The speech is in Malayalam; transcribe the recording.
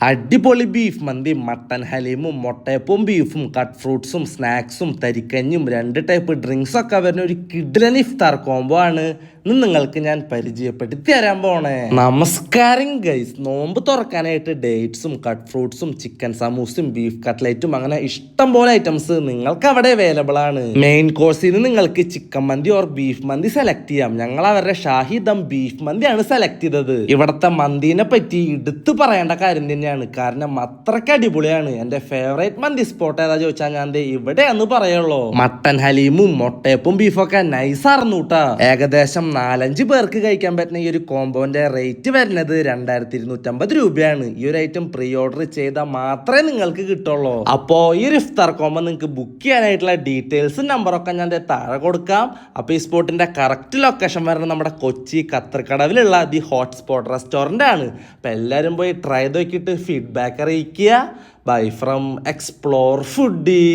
അടിപൊളി ബീഫ് മന്തി, മട്ടൻ ഹലീമും മുട്ടയപ്പവും ബീഫും കട്ട് ഫ്രൂട്ട്സും സ്നാക്സും തരിക്കഞ്ഞും 2 ടൈപ്പ് ഡ്രിങ്ക്സ് ഒക്കെ വരുന്ന ഒരു കിഡ്ലൻ ഇഫ്താർ കോംബോ ആണ് ഇന്ന് നിങ്ങൾക്ക് ഞാൻ പരിചയപ്പെടുത്തി തരാൻ പോണേ. നമസ്കാരം ഗൈസ്. നോമ്പ് തുറക്കാനായിട്ട് ഡേറ്റ്സും കട്ട് ഫ്രൂട്ട്സും ചിക്കൻ സമൂസയും ബീഫ് കട്ട്ലറ്റും അങ്ങനെ ഇഷ്ടം പോലെ ഐറ്റംസ് നിങ്ങൾക്ക് അവിടെ അവൈലബിൾ ആണ്. മെയിൻ കോഴ്സിൽ നിന്ന് നിങ്ങൾക്ക് chicken mandi or beef mandi select ചെയ്യാം. ഞങ്ങൾ അവരുടെ ഷാഹി ദം ബീഫ് മന്തിയാണ് സെലക്ട് ചെയ്തത്. ഇവിടുത്തെ മന്തിനെ പറ്റി എടുത്തു പറയേണ്ട കാര്യം തന്നെയാണ്, കാരണം അത്രയ്ക്ക് അടിപൊളിയാണ്. എന്റെ ഫേവറേറ്റ് മന്തി സ്പോട്ട് ഏതാ ചോദിച്ചാൽ ഞാൻ ഇവിടെയാന്ന് പറയുള്ളൂ. മട്ടൻ ഹലീമും മുട്ടയപ്പും ബീഫൊക്കെ നൈസാർന്നു കേട്ടാ. ഏകദേശം 4-5 പേർക്ക് കഴിക്കാൻ പറ്റുന്ന ഈ ഒരു കോംബോന്റെ റേറ്റ് വരുന്നത് 2250 രൂപയാണ്. ഈ ഒരു ഐറ്റം പ്രീ ഓർഡർ ചെയ്താൽ മാത്രമേ നിങ്ങൾക്ക് കിട്ടുള്ളൂ. അപ്പോ ഈ ഒരു ഇഫ്താർ കോംബോ നിങ്ങൾക്ക് ബുക്ക് ചെയ്യാനായിട്ടുള്ള ഡീറ്റെയിൽസും നമ്പറൊക്കെ ഞാൻ താഴെ കൊടുക്കാം. അപ്പൊ ഈ സ്പോട്ടിന്റെ കറക്റ്റ് ലൊക്കേഷൻ വരുന്നത് നമ്മുടെ കൊച്ചി കത്തർക്കടവിലുള്ള ദി ഹോട്ട്സ്പോട്ട് റെസ്റ്റോറന്റ് ആണ്. അപ്പൊ എല്ലാവരും പോയി ട്രൈ ചെയ്ത് നോക്കിയിട്ട് ഫീഡ്ബാക്ക് അറിയിക്കുക. Bye from explore foodie.